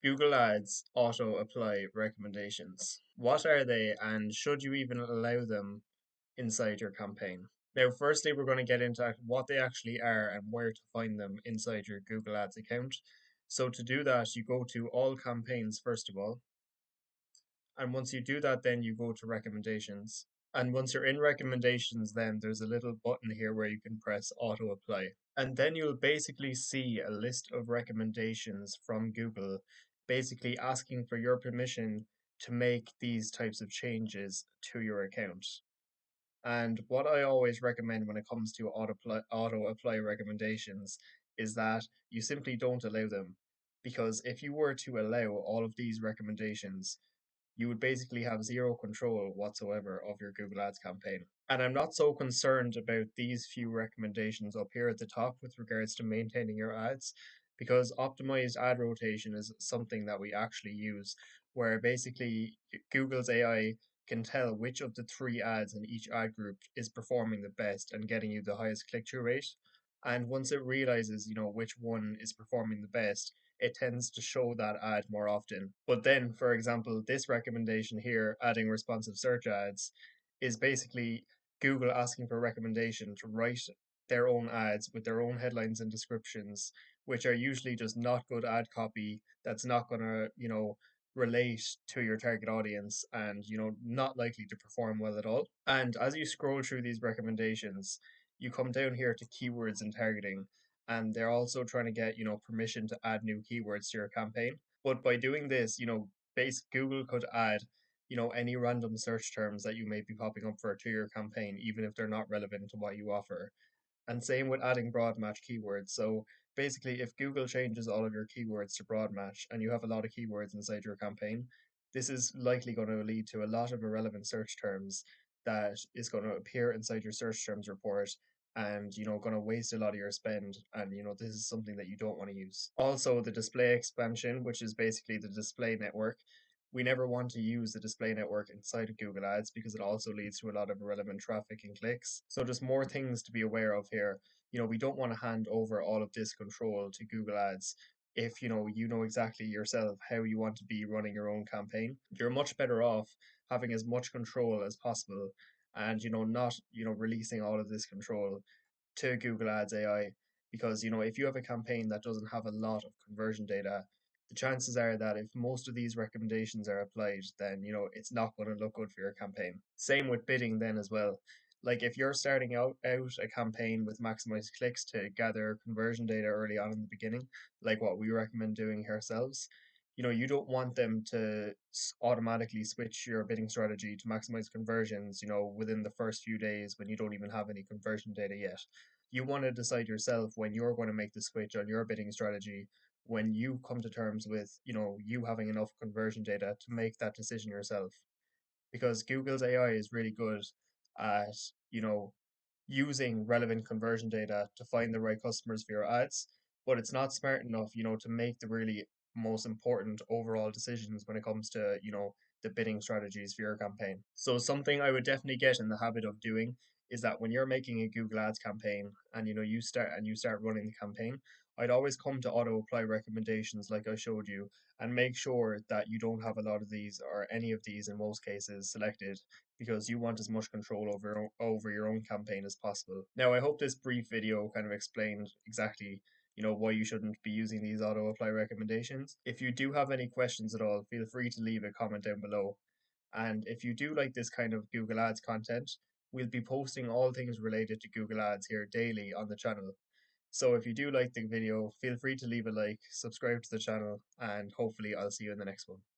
Google Ads auto apply recommendations. What are they, and should you even allow them inside your campaign? Now, firstly, we're going to get into what they actually are and where to find them inside your Google Ads account. So, to do that, you go to all campaigns first of all. And once you do that, then you go to recommendations. And once you're in recommendations, then there's a little button here where you can press auto apply. And then you'll basically see a list of recommendations from Google, basically asking for your permission to make these types of changes to your account. And what I always recommend when it comes to auto apply recommendations is that you simply don't allow them. Because if you were to allow all of these recommendations, you would basically have zero control whatsoever of your Google Ads campaign. And I'm not so concerned about these few recommendations up here at the top with regards to maintaining your ads, because optimized ad rotation is something that we actually use, where basically Google's AI can tell which of the three ads in each ad group is performing the best and getting you the highest click through rate. And once it realizes, which one is performing the best, it tends to show that ad more often. But then, for example, this recommendation here, adding responsive search ads, is basically Google asking for a recommendation to write their own ads with their own headlines and descriptions, which are usually just not good ad copy that's not going to, relate to your target audience and, not likely to perform well at all. And as you scroll through these recommendations, you come down here to keywords and targeting, and they're also trying to get permission to add new keywords to your campaign. But by doing this, base Google could add any random search terms that you may be popping up for to your campaign, even if they're not relevant to what you offer. And same with adding broad match keywords. So basically, if Google changes all of your keywords to broad match and you have a lot of keywords inside your campaign, this is likely going to lead to a lot of irrelevant search terms that is going to appear inside your search terms report, and going to waste a lot of your spend. And this is something that you don't want to use. Also, the display expansion, which is basically the display network, we never want to use the display network inside of Google Ads because it also leads to a lot of irrelevant traffic and clicks. So just more things to be aware of here. We don't want to hand over all of this control to Google Ads if you know exactly yourself how you want to be running your own campaign. You're much better off having as much control as possible, and not releasing all of this control to Google Ads AI, because if you have a campaign that doesn't have a lot of conversion data, the chances are that if most of these recommendations are applied, then it's not going to look good for your campaign. Same with bidding then as well. Like if you're starting out a campaign with maximized clicks to gather conversion data early on in the beginning, like what we recommend doing ourselves, you don't want them to automatically switch your bidding strategy to maximize conversions, within the first few days when you don't even have any conversion data yet. You want to decide yourself when you're going to make the switch on your bidding strategy, when you come to terms with, you having enough conversion data to make that decision yourself. Because Google's AI is really good at, you know, using relevant conversion data to find the right customers for your ads, but it's not smart enough, to make the really most important overall decisions when it comes to, the bidding strategies for your campaign. So something I would definitely get in the habit of doing is that when you're making a Google Ads campaign and you start running the campaign, I'd always come to auto apply recommendations like I showed you, and make sure that you don't have a lot of these or any of these in most cases selected, because you want as much control over your own campaign as possible. Now, I hope this brief video kind of explained exactly why you shouldn't be using these auto apply recommendations. If you do have any questions at all, feel free to leave a comment down below. And if you do like this kind of Google Ads content, we'll be posting all things related to Google Ads here daily on the channel. So if you do like the video, feel free to leave a like, subscribe to the channel, and hopefully I'll see you in the next one.